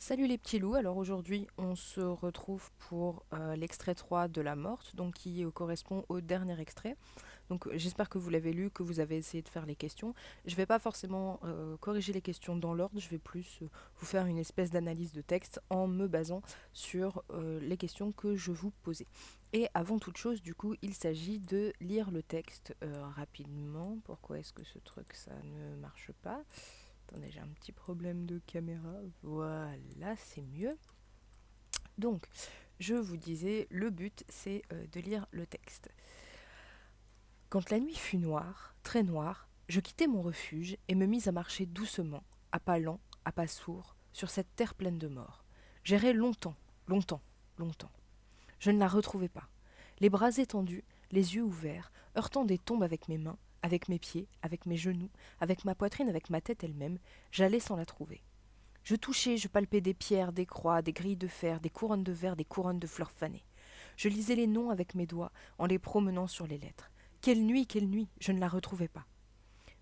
Salut les petits loups, alors aujourd'hui on se retrouve pour l'extrait 3 de La Morte, donc qui correspond au dernier extrait. Donc j'espère que vous l'avez lu, que vous avez essayé de faire les questions. Je ne vais pas forcément corriger les questions dans l'ordre, je vais plus vous faire une espèce d'analyse de texte en me basant sur les questions que je vous posais. Et avant toute chose, du coup, il s'agit de lire le texte rapidement. Pourquoi est-ce que ce truc ça ne marche pas? Attendez, j'ai un petit problème de caméra. Voilà, c'est mieux. Donc, je vous disais, le but, c'est de lire le texte. Quand la nuit fut noire, très noire, je quittai mon refuge et me mis à marcher doucement, à pas lents, à pas sourds, sur cette terre pleine de morts. J'errai longtemps, longtemps, longtemps. Je ne la retrouvai pas. Les bras étendus, les yeux ouverts, heurtant des tombes avec mes mains, avec mes pieds, avec mes genoux, avec ma poitrine, avec ma tête elle-même, j'allais sans la trouver. Je touchais, je palpais des pierres, des croix, des grilles de fer, des couronnes de verre, des couronnes de fleurs fanées. Je lisais les noms avec mes doigts, en les promenant sur les lettres. Quelle nuit, je ne la retrouvais pas.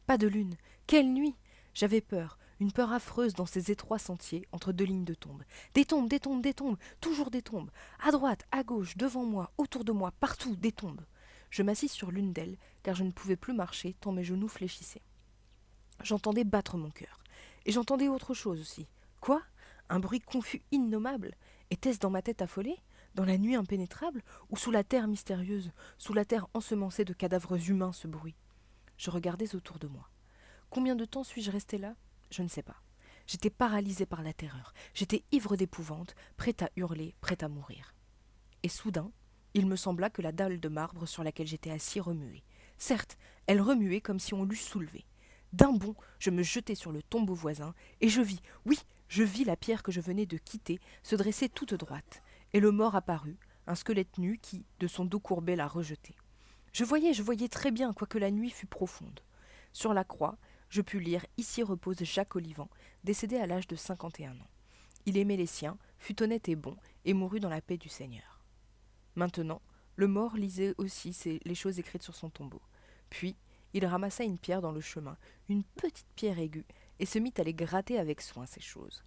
Pas de lune, quelle nuit! J'avais peur, une peur affreuse dans ces étroits sentiers, entre deux lignes de tombes. Des tombes, des tombes, des tombes, toujours des tombes. À droite, à gauche, devant moi, autour de moi, partout, des tombes. Je m'assis sur l'une d'elles, car je ne pouvais plus marcher, tant mes genoux fléchissaient. J'entendais battre mon cœur. Et j'entendais autre chose aussi. Quoi? Un bruit confus innommable. Était-ce dans ma tête affolée? Dans la nuit impénétrable? Ou sous la terre mystérieuse? Sous la terre ensemencée de cadavres humains, ce bruit? Je regardais autour de moi. Combien de temps suis-je resté là? Je ne sais pas. J'étais paralysée par la terreur. J'étais ivre d'épouvante, prête à hurler, prête à mourir. Et soudain, il me sembla que la dalle de marbre sur laquelle j'étais assis remuait. Certes, elle remuait comme si on l'eût soulevée. D'un bond, je me jetai sur le tombeau voisin, et je vis, oui, je vis la pierre que je venais de quitter se dresser toute droite, et le mort apparut, un squelette nu qui, de son dos courbé, la rejetait. Je voyais très bien, quoique la nuit fût profonde. Sur la croix, je pus lire Ici repose Jacques Olivant, décédé à l'âge de 51 ans. Il aimait les siens, fut honnête et bon, et mourut dans la paix du Seigneur. Maintenant, le mort lisait aussi les choses écrites sur son tombeau. Puis, il ramassa une pierre dans le chemin, une petite pierre aiguë, et se mit à les gratter avec soin, ces choses.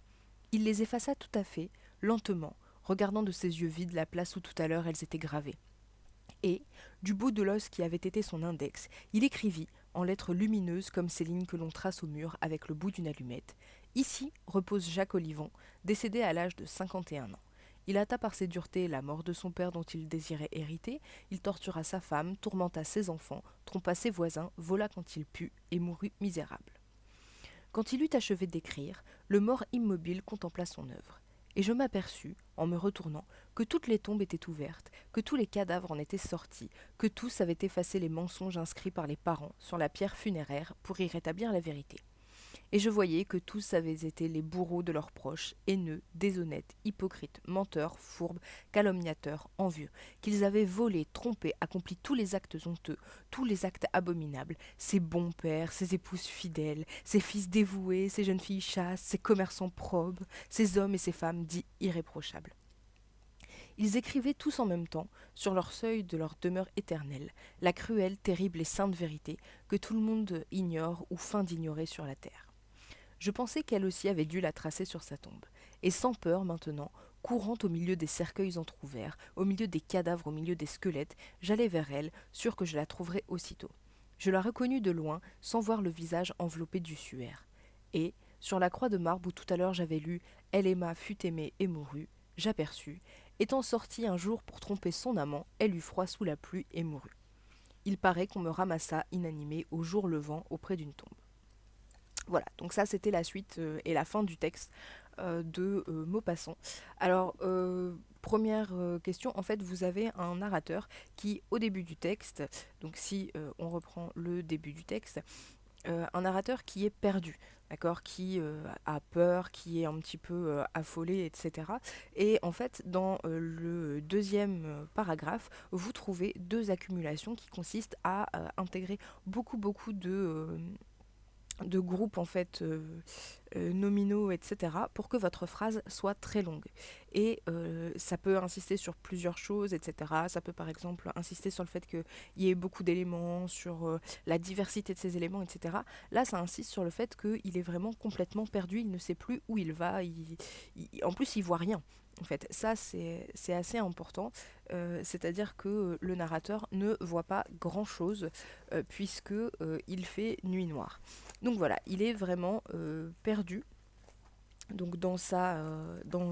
Il les effaça tout à fait, lentement, regardant de ses yeux vides la place où tout à l'heure elles étaient gravées. Et, du bout de l'os qui avait été son index, il écrivit, en lettres lumineuses comme ces lignes que l'on trace au mur avec le bout d'une allumette, Ici repose Jacques Olivant, décédé à l'âge de 51 ans. Il hâta par ses duretés la mort de son père dont il désirait hériter, il tortura sa femme, tourmenta ses enfants, trompa ses voisins, vola quand il put, et mourut misérable. Quand il eut achevé d'écrire, le mort immobile contempla son œuvre. Et je m'aperçus, en me retournant, que toutes les tombes étaient ouvertes, que tous les cadavres en étaient sortis, que tous avaient effacé les mensonges inscrits par les parents sur la pierre funéraire pour y rétablir la vérité. Et je voyais que tous avaient été les bourreaux de leurs proches, haineux, déshonnêtes, hypocrites, menteurs, fourbes, calomniateurs, envieux, qu'ils avaient volé, trompé, accompli tous les actes honteux, tous les actes abominables, ces bons pères, ces épouses fidèles, ces fils dévoués, ces jeunes filles chastes, ces commerçants probes, ces hommes et ces femmes dits irréprochables. Ils écrivaient tous en même temps, sur leur seuil de leur demeure éternelle, la cruelle, terrible et sainte vérité que tout le monde ignore ou feint d'ignorer sur la terre. Je pensais qu'elle aussi avait dû la tracer sur sa tombe. Et sans peur maintenant, courant au milieu des cercueils entr'ouverts, au milieu des cadavres, au milieu des squelettes, j'allai vers elle, sûr que je la trouverais aussitôt. Je la reconnus de loin, sans voir le visage enveloppé du suaire. Et, sur la croix de marbre où tout à l'heure j'avais lu Elle aima, fut aimée et mourut, j'aperçus, étant sortie un jour pour tromper son amant, elle eut froid sous la pluie et mourut. Il paraît qu'on me ramassa inanimé au jour levant auprès d'une tombe. Voilà, donc ça c'était la suite et la fin du texte de Maupassant. Alors, première question, en fait vous avez un narrateur qui au début du texte, donc si on reprend le début du texte, un narrateur qui est perdu, d'accord, qui a peur, qui est un petit peu affolé, etc. Et en fait, dans le deuxième paragraphe, vous trouvez deux accumulations qui consistent à intégrer beaucoup de groupes en fait nominaux, etc., pour que votre phrase soit très longue. Et ça peut insister sur plusieurs choses, etc. Ça peut par exemple insister sur le fait qu'il y ait beaucoup d'éléments, sur la diversité de ces éléments, etc. Là, ça insiste sur le fait qu'il est vraiment complètement perdu, il ne sait plus où il va, en plus il voit rien. En fait, ça c'est assez important, c'est-à-dire que le narrateur ne voit pas grand-chose puisque il fait nuit noire. Donc voilà, il est vraiment perdu donc dans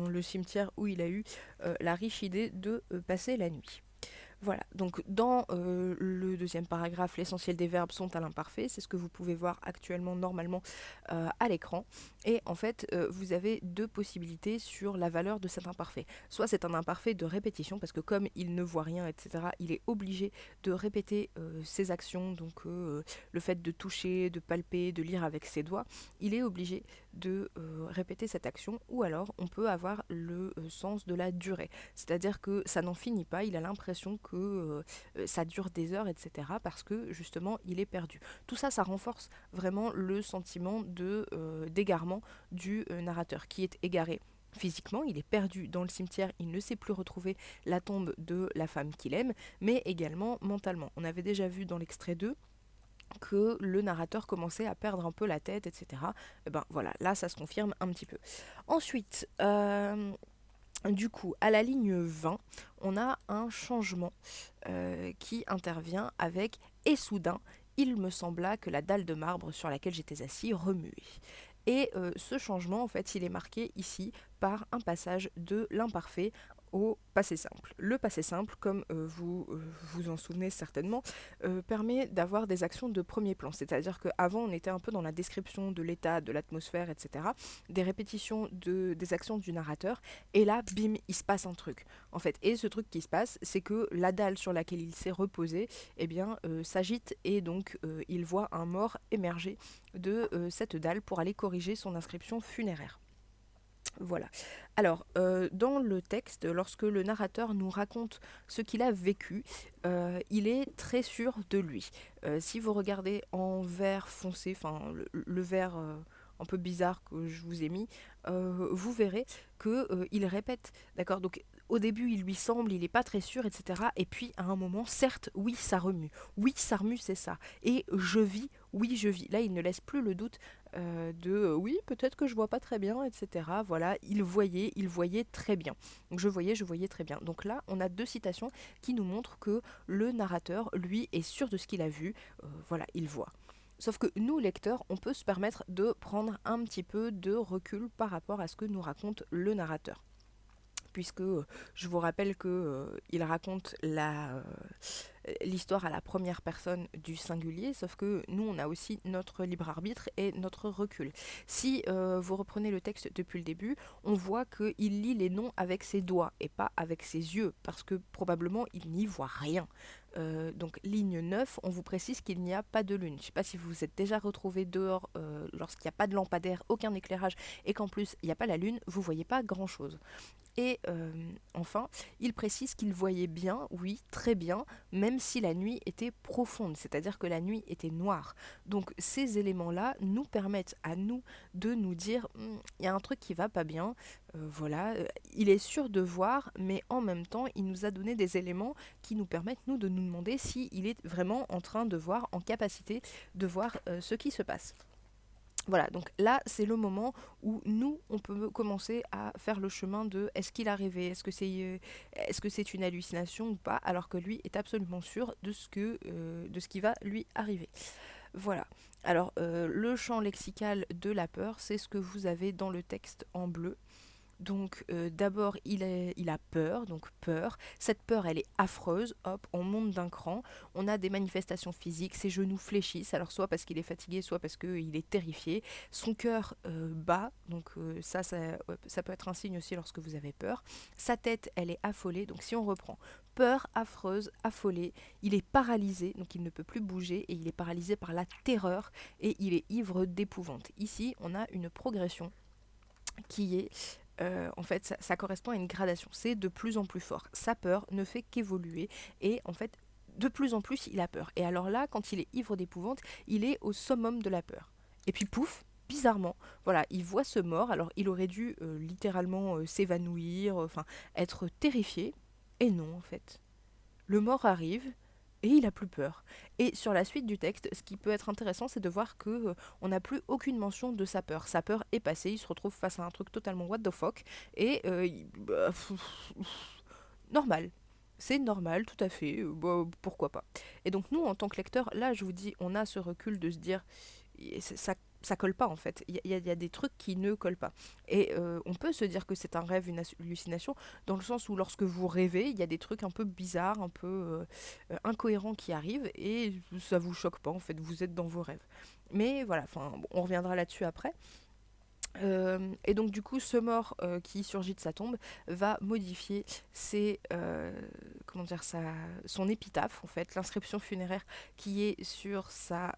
le cimetière où il a eu la riche idée de passer la nuit. Voilà, donc dans le deuxième paragraphe, l'essentiel des verbes sont à l'imparfait, c'est ce que vous pouvez voir actuellement normalement à l'écran. Et en fait, vous avez deux possibilités sur la valeur de cet imparfait. Soit c'est un imparfait de répétition, parce que comme il ne voit rien, etc., il est obligé de répéter ses actions, donc le fait de toucher, de palper, de lire avec ses doigts, il est obligé de répéter cette action, ou alors on peut avoir le sens de la durée. C'est-à-dire que ça n'en finit pas, il a l'impression que ça dure des heures, etc. parce que justement il est perdu. Tout ça, ça renforce vraiment le sentiment d'égarement du narrateur qui est égaré. Physiquement, il est perdu dans le cimetière, il ne sait plus retrouver la tombe de la femme qu'il aime, mais également mentalement. On avait déjà vu dans l'extrait 2 que le narrateur commençait à perdre un peu la tête, etc. Et ben voilà, là ça se confirme un petit peu. Ensuite, du coup, à la ligne 20, on a un changement qui intervient avec et soudain, il me sembla que la dalle de marbre sur laquelle j'étais assis remuait. Et ce changement, en fait, il est marqué ici par un passage de l'imparfait au passé simple. Le passé simple, comme vous vous en souvenez certainement, permet d'avoir des actions de premier plan. C'est-à-dire qu'avant, on était un peu dans la description de l'état, de l'atmosphère, etc., des répétitions des actions du narrateur, et là, bim, il se passe un truc, en fait. Et ce truc qui se passe, c'est que la dalle sur laquelle il s'est reposé, eh bien, s'agite, et donc il voit un mort émerger de cette dalle pour aller corriger son inscription funéraire. Voilà. Alors, dans le texte, lorsque le narrateur nous raconte ce qu'il a vécu, il est très sûr de lui. Si vous regardez en vert foncé, enfin le vert un peu bizarre que je vous ai mis, vous verrez que il répète, d'accord. Donc au début, il lui semble, il n'est pas très sûr, etc. Et puis à un moment, certes, oui, ça remue. Oui, ça remue, c'est ça. Et je vis, oui, je vis. Là, il ne laisse plus le doute oui, peut-être que je vois pas très bien, etc. Voilà, il voyait très bien. Donc je voyais très bien. Donc là, on a deux citations qui nous montrent que le narrateur, lui, est sûr de ce qu'il a vu. Voilà, il voit. Sauf que nous, lecteurs, on peut se permettre de prendre un petit peu de recul par rapport à ce que nous raconte le narrateur. Puisque je vous rappelle que il raconte l'histoire à la première personne du singulier, sauf que nous, on a aussi notre libre arbitre et notre recul. Si vous reprenez le texte depuis le début, on voit qu'il lit les noms avec ses doigts et pas avec ses yeux, parce que probablement il n'y voit rien. Donc ligne 9, on vous précise qu'il n'y a pas de lune. Je ne sais pas si vous vous êtes déjà retrouvé dehors lorsqu'il n'y a pas de lampadaire, aucun éclairage, et qu'en plus il n'y a pas la lune, vous ne voyez pas grand-chose. Et enfin, il précise qu'il voyait bien, oui, très bien, même si la nuit était profonde, c'est-à-dire que la nuit était noire. Donc ces éléments-là nous permettent à nous de nous dire, il y a un truc qui va pas bien, voilà, il est sûr de voir, mais en même temps, il nous a donné des éléments qui nous permettent, nous, de nous demander s'il est vraiment en train de voir, en capacité de voir ce qui se passe. Voilà, donc là, c'est le moment où nous, on peut commencer à faire le chemin de est-ce qu'il a rêvé, est-ce que c'est une hallucination ou pas, alors que lui est absolument sûr de ce qui va lui arriver. Voilà. Alors, le champ lexical de la peur, c'est ce que vous avez dans le texte en bleu. Donc d'abord il a peur, donc peur. Cette peur elle est affreuse, hop, on monte d'un cran. On a des manifestations physiques, ses genoux fléchissent, alors soit parce qu'il est fatigué, soit parce qu'il est terrifié. Son cœur bat, donc ça peut être un signe aussi lorsque vous avez peur. Sa tête elle est affolée, donc si on reprend, peur affreuse, affolée, il est paralysé, donc il ne peut plus bouger et il est paralysé par la terreur et il est ivre d'épouvante. Ici on a une progression qui est en fait, ça correspond à une gradation. C'est de plus en plus fort. Sa peur ne fait qu'évoluer et en fait, de plus en plus, il a peur. Et alors là, quand il est ivre d'épouvante, il est au summum de la peur. Et puis pouf, bizarrement, voilà, il voit ce mort, alors il aurait dû littéralement s'évanouir, enfin être terrifié, et non en fait. Le mort arrive et il a plus peur. Et sur la suite du texte, ce qui peut être intéressant, c'est de voir que on n'a plus aucune mention de sa peur. Sa peur est passée, il se retrouve face à un truc totalement what the fuck et normal. C'est normal, tout à fait, bah, pourquoi pas. Et donc nous, en tant que lecteur, là, je vous dis, on a ce recul de se dire, ça colle pas en fait. Il y a des trucs qui ne collent pas. Et on peut se dire que c'est un rêve, une hallucination, dans le sens où lorsque vous rêvez, il y a des trucs un peu bizarres, un peu incohérents qui arrivent, et ça vous choque pas en fait, vous êtes dans vos rêves. Mais voilà, enfin, bon, on reviendra là-dessus après. Et donc du coup, ce mort qui surgit de sa tombe va modifier comment dire, son épitaphe, en fait, l'inscription funéraire qui est sur sa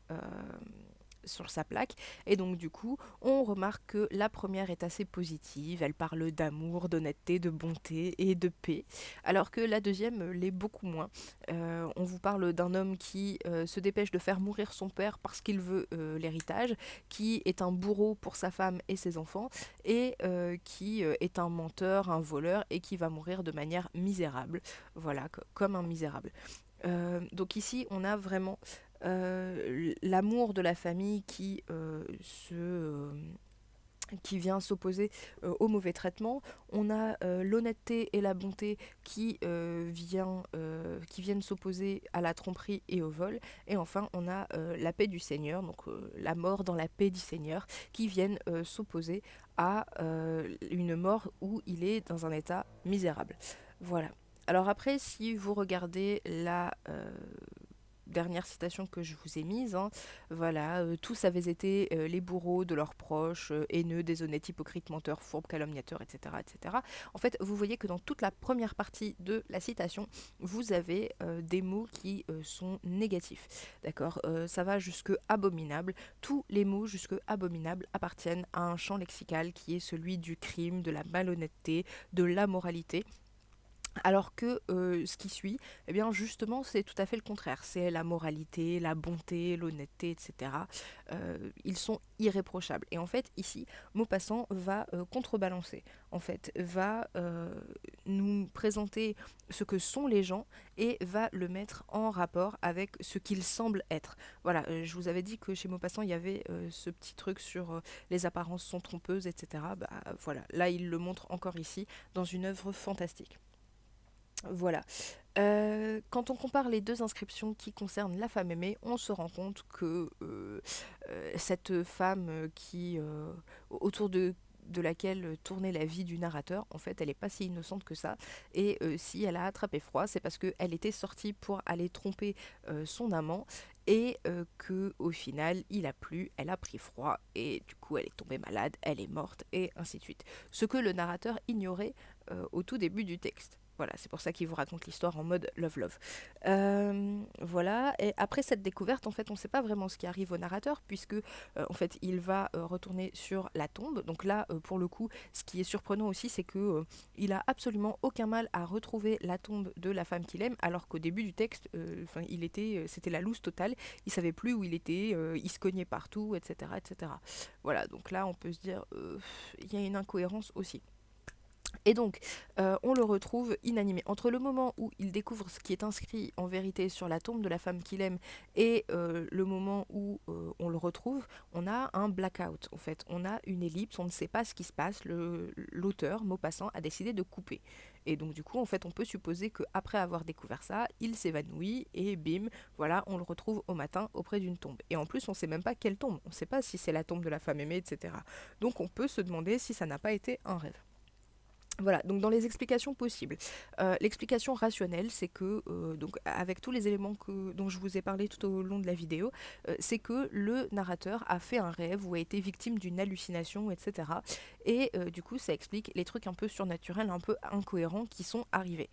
plaque. Et donc du coup, on remarque que la première est assez positive, elle parle d'amour, d'honnêteté, de bonté et de paix, alors que la deuxième l'est beaucoup moins. On vous parle d'un homme qui se dépêche de faire mourir son père parce qu'il veut l'héritage, qui est un bourreau pour sa femme et ses enfants, et qui est un menteur, un voleur, et qui va mourir de manière misérable, voilà, comme un misérable. Donc ici, on a vraiment l'amour de la famille qui vient s'opposer au mauvais traitement. On a l'honnêteté et la bonté qui viennent s'opposer à la tromperie et au vol. Et enfin, on a la paix du Seigneur, donc la mort dans la paix du Seigneur, qui viennent s'opposer à une mort où il est dans un état misérable. Voilà. Alors après, si vous regardez la dernière citation que je vous ai mise, hein, voilà, tous avaient été les bourreaux de leurs proches, haineux, déshonnêtes, hypocrites, menteurs, fourbes, calomniateurs, etc., etc. En fait, vous voyez que dans toute la première partie de la citation, vous avez des mots qui sont négatifs. D'accord. Ça va jusque abominable. Tous les mots jusque abominable appartiennent à un champ lexical qui est celui du crime, de la malhonnêteté, de l'amoralité. Alors que ce qui suit, eh bien justement, c'est tout à fait le contraire. C'est la moralité, la bonté, l'honnêteté, etc. Ils sont irréprochables. Et en fait, ici, Maupassant va contrebalancer, en fait, va nous présenter ce que sont les gens et va le mettre en rapport avec ce qu'ils semblent être. Voilà, je vous avais dit que chez Maupassant, il y avait ce petit truc sur les apparences sont trompeuses, etc. Bah voilà, là, il le montre encore ici dans une œuvre fantastique. Voilà. Quand on compare les deux inscriptions qui concernent la femme aimée, on se rend compte que cette femme autour de laquelle tournait la vie du narrateur, en fait, elle n'est pas si innocente que ça. Et si elle a attrapé froid, c'est parce qu'elle était sortie pour aller tromper son amant et que au final, il a plu, elle a pris froid et du coup, elle est tombée malade, elle est morte et ainsi de suite. Ce que le narrateur ignorait au tout début du texte. Voilà, c'est pour ça qu'il vous raconte l'histoire en mode love-love. Voilà, et après cette découverte, en fait, on ne sait pas vraiment ce qui arrive au narrateur, puisque, en fait, il va retourner sur la tombe. Donc là, pour le coup, ce qui est surprenant aussi, c'est que il a absolument aucun mal à retrouver la tombe de la femme qu'il aime, alors qu'au début du texte, c'était la loose totale. Il savait plus où il était, il se cognait partout, etc., etc. Voilà, donc là, on peut se dire, il y a une incohérence aussi. Et donc, on le retrouve inanimé. Entre le moment où il découvre ce qui est inscrit en vérité sur la tombe de la femme qu'il aime et le moment où on le retrouve, on a un blackout. En fait, on a une ellipse, on ne sait pas ce qui se passe. L'auteur, Maupassant, a décidé de couper. Et donc, du coup, en fait, on peut supposer qu'après avoir découvert ça, il s'évanouit et bim, voilà, on le retrouve au matin auprès d'une tombe. Et en plus, on ne sait même pas quelle tombe. On ne sait pas si c'est la tombe de la femme aimée, etc. Donc, on peut se demander si ça n'a pas été un rêve. Voilà, donc dans les explications possibles, l'explication rationnelle, c'est que, donc avec tous les éléments dont je vous ai parlé tout au long de la vidéo, c'est que le narrateur a fait un rêve ou a été victime d'une hallucination, etc. Et du coup, ça explique les trucs un peu surnaturels, un peu incohérents qui sont arrivés.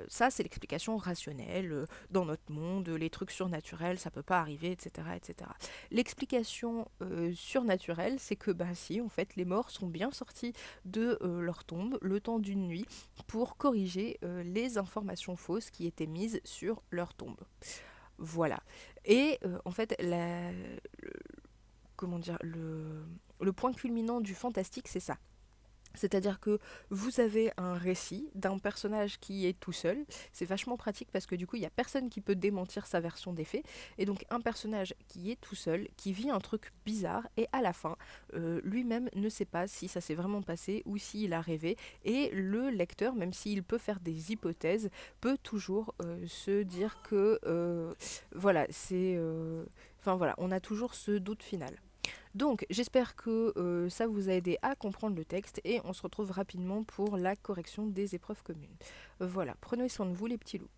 Ça, c'est l'explication rationnelle. Dans notre monde, les trucs surnaturels, ça peut pas arriver, etc. etc. L'explication surnaturelle, c'est que, bah si, en fait, les morts sont bien sortis de leur tombe le temps d'une nuit pour corriger les informations fausses qui étaient mises sur leur tombe. Voilà. Et en fait, comment dire, le point culminant du fantastique, c'est ça. C'est-à-dire que vous avez un récit d'un personnage qui est tout seul. C'est vachement pratique parce que du coup, il n'y a personne qui peut démentir sa version des faits. Et donc, un personnage qui est tout seul, qui vit un truc bizarre, et à la fin, lui-même ne sait pas si ça s'est vraiment passé ou s'il a rêvé. Et le lecteur, même s'il peut faire des hypothèses, peut toujours se dire que, voilà, c'est... Enfin voilà, on a toujours ce doute final. Donc, j'espère que ça vous a aidé à comprendre le texte et on se retrouve rapidement pour la correction des épreuves communes. Voilà, prenez soin de vous les petits loups.